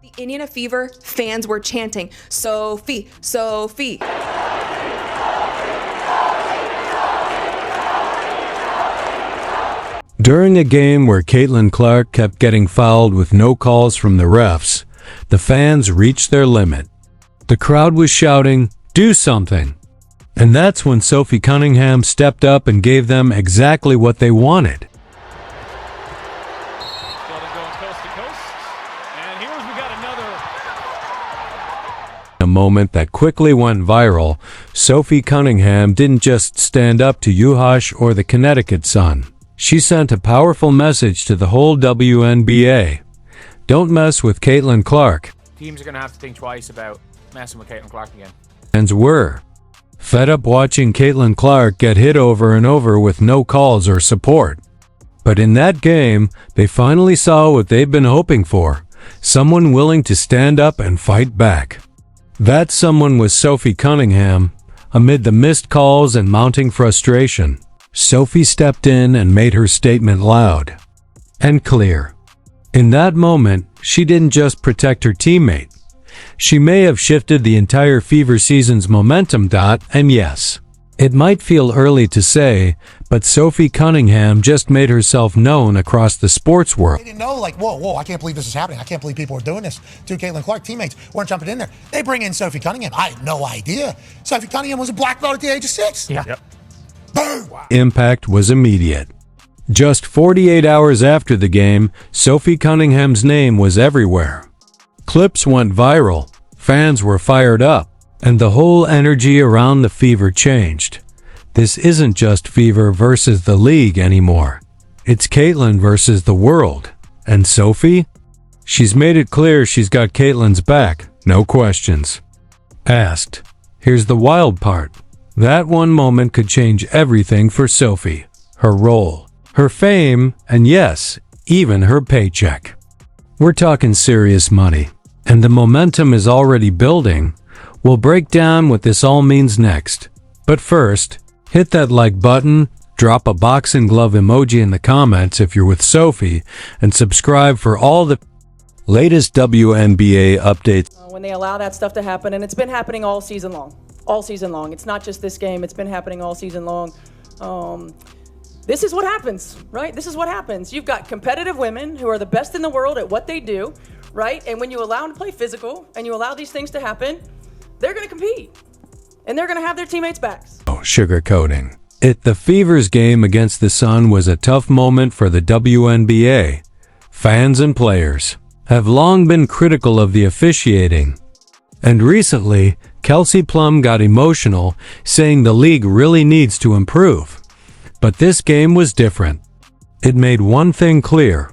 The Indiana Fever fans were chanting, "Sophie, Sophie." During a game where Caitlin Clark kept getting fouled with no calls from the refs, the fans reached their limit. The crowd was shouting, "Do something!" And that's when Sophie Cunningham stepped up and gave them exactly what they wanted. A moment that quickly went viral, Sophie Cunningham didn't just stand up to UHash or the Connecticut Sun. She sent a powerful message to the whole WNBA. Don't mess with Caitlin Clark. Teams are going to have to think twice about messing with Caitlin Clark again. Fans were fed up watching Caitlin Clark get hit over and over with no calls or support. But in that game, they finally saw what they've been hoping for, someone willing to stand up and fight back. That someone was Sophie Cunningham. Amid the missed calls and mounting frustration, Sophie stepped in and made her statement loud and clear. In that moment, she didn't just protect her teammate. She may have shifted the entire Fever season's momentum. And yes, it might feel early to say, but Sophie Cunningham just made herself known across the sports world. They didn't know, like, whoa, I can't believe this is happening. I can't believe people are doing this to Caitlin Clark. Teammates weren't jumping in there. They bring in Sophie Cunningham. I had no idea. Sophie Cunningham was a black belt at the age of 6. Yeah. Yep. Boom! Wow. Impact was immediate. Just 48 hours after the game, Sophie Cunningham's name was everywhere. Clips went viral, fans were fired up, and the whole energy around the Fever changed. This isn't just Fever versus the league anymore. It's Caitlin versus the world. And Sophie? She's made it clear she's got Caitlin's back, no questions asked. Here's the wild part. That one moment could change everything for Sophie. Her role, her fame, and yes, even her paycheck. We're talking serious money, and the momentum is already building. We'll break down what this all means next. But first, hit that like button, drop a boxing glove emoji in the comments if you're with Sophie, and subscribe for all the latest WNBA updates. When they allow that stuff to happen, and it's been happening all season long. All season long. It's not just this game. It's been happening all season long. This is what happens, right? This is what happens. You've got competitive women who are the best in the world at what they do, right? And when you allow them to play physical and you allow these things to happen, they're going to compete. And they're going to have their teammates' backs. Oh, sugarcoating. The Fever's game against the Sun was a tough moment for the WNBA. Fans and players have long been critical of the officiating. And recently, Kelsey Plum got emotional, saying the league really needs to improve. But this game was different. It made one thing clear.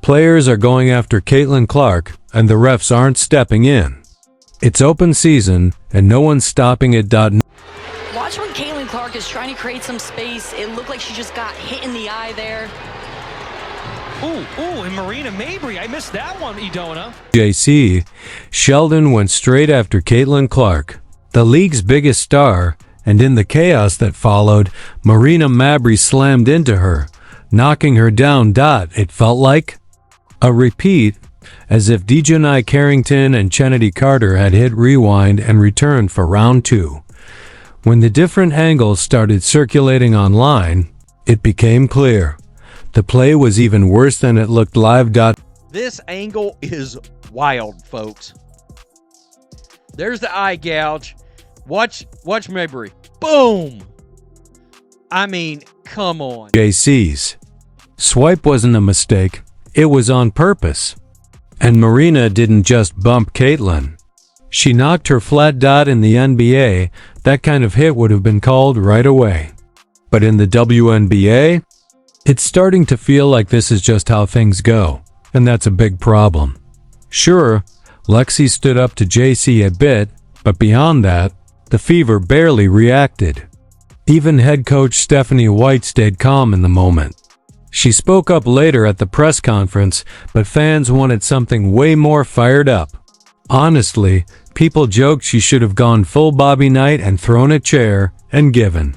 Players are going after Caitlin Clark, and the refs aren't stepping in. It's open season, and no one's stopping it. Watch when Caitlin Clark is trying to create some space. It looked like she just got hit in the eye there. Ooh, and Marina Mabry. I missed that one, Edona. JC, Sheldon went straight after Caitlin Clark, the league's biggest star, and in the chaos that followed, Marina Mabry slammed into her, knocking her down. It felt like a repeat, as if Dejanai Carrington and Chennedy Carter had hit rewind and returned for round 2. When the different angles started circulating online, it became clear. The play was even worse than it looked live. This angle is wild, folks. There's the eye gouge. Watch Mabry. Boom! I mean, come on. JC's swipe wasn't a mistake. It was on purpose. And Marina didn't just bump Caitlin. She knocked her flat. In the NBA, that kind of hit would have been called right away. But in the WNBA, it's starting to feel like this is just how things go, and that's a big problem. Sure, Lexi stood up to JC a bit, but beyond that, the Fever barely reacted. Even head coach Stephanie White stayed calm in the moment. She spoke up later at the press conference, but fans wanted something way more fired up. Honestly, people joked she should have gone full Bobby Knight and thrown a chair and given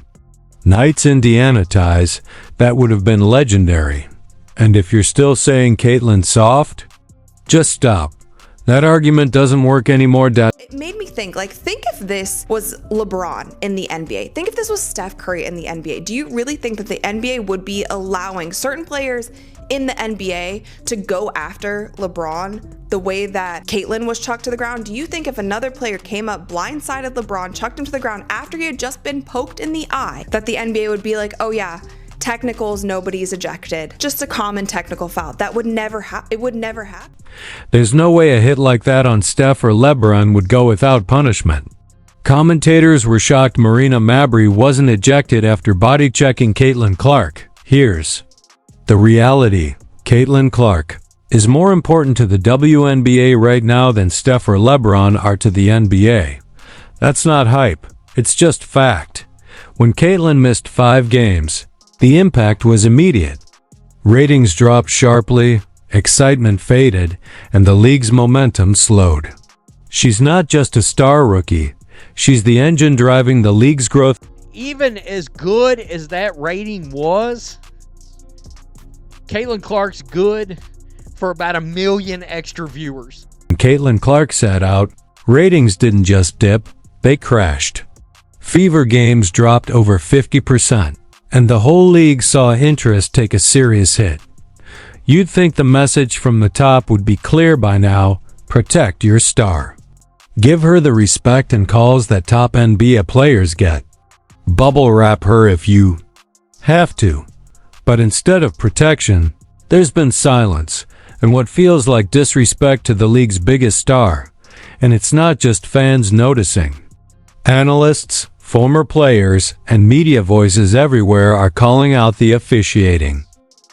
Knight's Indiana ties. That would have been legendary. And if you're still saying Caitlin's soft, just stop. That argument doesn't work anymore, Dad. It made me think if this was LeBron in the NBA, think if this was Steph Curry in the NBA, do you really think that the NBA would be allowing certain players in the NBA to go after LeBron the way that Caitlyn was chucked to the ground? Do you think if another player came up, blindsided LeBron, chucked him to the ground after he had just been poked in the eye, that the NBA would be like, oh yeah, technicals, nobody's ejected, just a common technical foul? That would never happen. It would never happen. There's no way a hit like that on Steph or LeBron would go without punishment. Commentators were shocked Marina Mabrey wasn't ejected after body-checking Caitlin Clark. Here's the reality. Caitlin Clark is more important to the WNBA right now than Steph or LeBron are to the NBA. That's not hype. It's just fact. When Caitlin missed 5 games, the impact was immediate. Ratings dropped sharply, excitement faded, and the league's momentum slowed. She's not just a star rookie. She's the engine driving the league's growth. Even as good as that rating was, Caitlin Clark's good for about 1 million extra viewers. When Caitlin Clark sat out, ratings didn't just dip, they crashed. Fever games dropped over 50%, and the whole league saw interest take a serious hit. You'd think the message from the top would be clear by now: protect your star. Give her the respect and calls that top NBA players get. Bubble wrap her if you have to. But instead of protection, there's been silence and what feels like disrespect to the league's biggest star. And it's not just fans noticing. Analysts, former players, and media voices everywhere are calling out the officiating.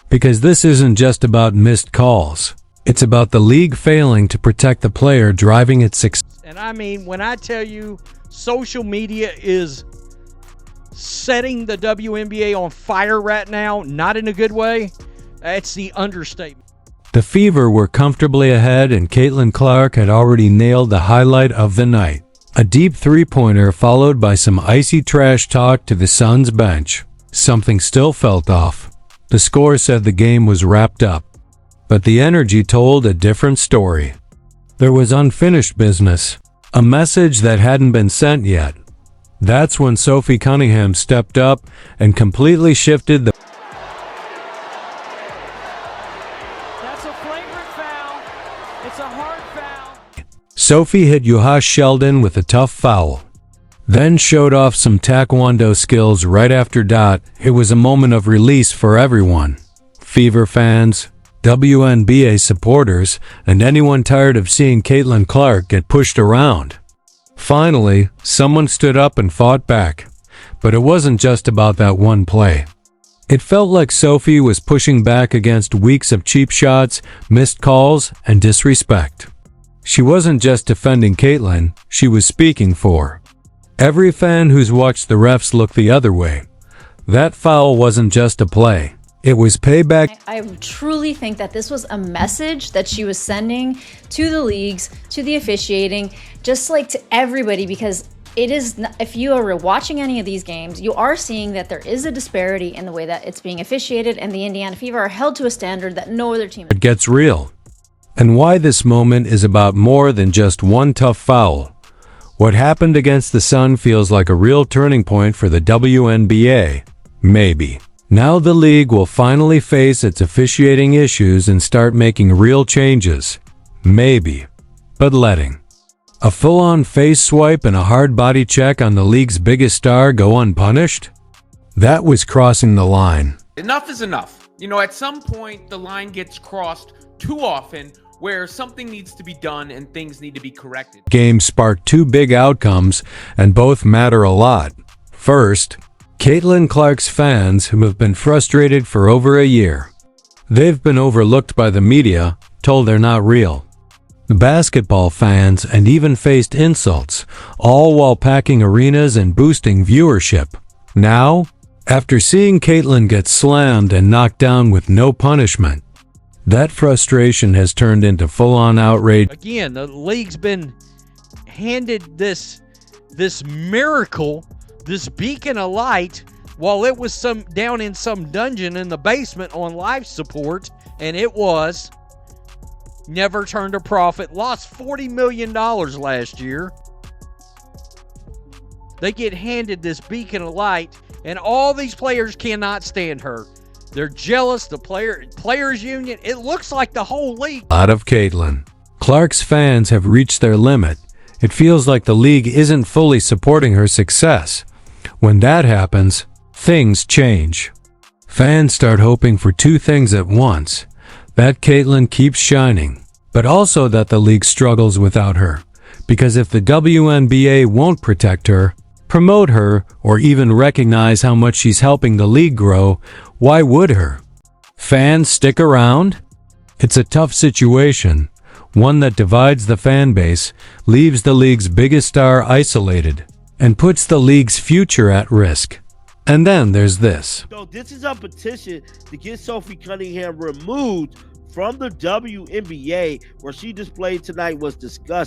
Because this isn't just about missed calls. It's about the league failing to protect the player driving its success. And I mean, when I tell you social media is setting the WNBA on fire right now, not in a good way, that's the understatement. The Fever were comfortably ahead, and Caitlin Clark had already nailed the highlight of the night. A deep three-pointer followed by some icy trash talk to the Suns bench. Something still felt off. The score said the game was wrapped up, but the energy told a different story. There was unfinished business, a message that hadn't been sent yet. That's when Sophie Cunningham stepped up and completely shifted the... That's a flagrant foul. It's a hard foul. Sophie hit Yuhas Sheldon with a tough foul, then showed off some taekwondo skills right after that. It was a moment of release for everyone. Fever fans, WNBA supporters, and anyone tired of seeing Caitlin Clark get pushed around. Finally, someone stood up and fought back. But it wasn't just about that one play. It felt like Sophie was pushing back against weeks of cheap shots, missed calls, and disrespect. She wasn't just defending Caitlin, she was speaking for every fan who's watched the refs look the other way. That foul wasn't just a play. It was payback. I truly think that this was a message that she was sending to the leagues, to the officiating, just like to everybody, because it is, if you are watching any of these games, you are seeing that there is a disparity in the way that it's being officiated, and the Indiana Fever are held to a standard that no other team. It gets real. And why this moment is about more than just one tough foul. What happened against the Sun feels like a real turning point for the WNBA. Maybe. Now the league will finally face its officiating issues and start making real changes. Maybe. But letting a full-on face swipe and a hard body check on the league's biggest star go unpunished? That was crossing the line. Enough is enough. You know, at some point, the line gets crossed too often where something needs to be done and things need to be corrected. Game sparked 2 big outcomes, and both matter a lot. First, Caitlin Clark's fans, who have been frustrated for over a year. They've been overlooked by the media, told they're not real. Basketball fans, and even faced insults, all while packing arenas and boosting viewership. Now, after seeing Caitlin get slammed and knocked down with no punishment, that frustration has turned into full-on outrage. Again, the league's been handed this miracle, this beacon of light, while it was down in some dungeon in the basement on life support, and it was never turned a profit, lost $40 million last year. They get handed this beacon of light, and all these players cannot stand her. They're jealous. The players union, it looks like the whole league. Out of Caitlin. Clark's fans have reached their limit. It feels like the league isn't fully supporting her success. When that happens, things change. Fans start hoping for two things at once: that Caitlin keeps shining, but also that the league struggles without her. Because if the WNBA won't protect her, promote her, or even recognize how much she's helping the league grow, why would her? Fans stick around? It's a tough situation, one that divides the fan base, leaves the league's biggest star isolated, and puts the league's future at risk. And then there's this. So this is a petition to get Sophie Cunningham removed from the WNBA. Where she displayed tonight was disgusting.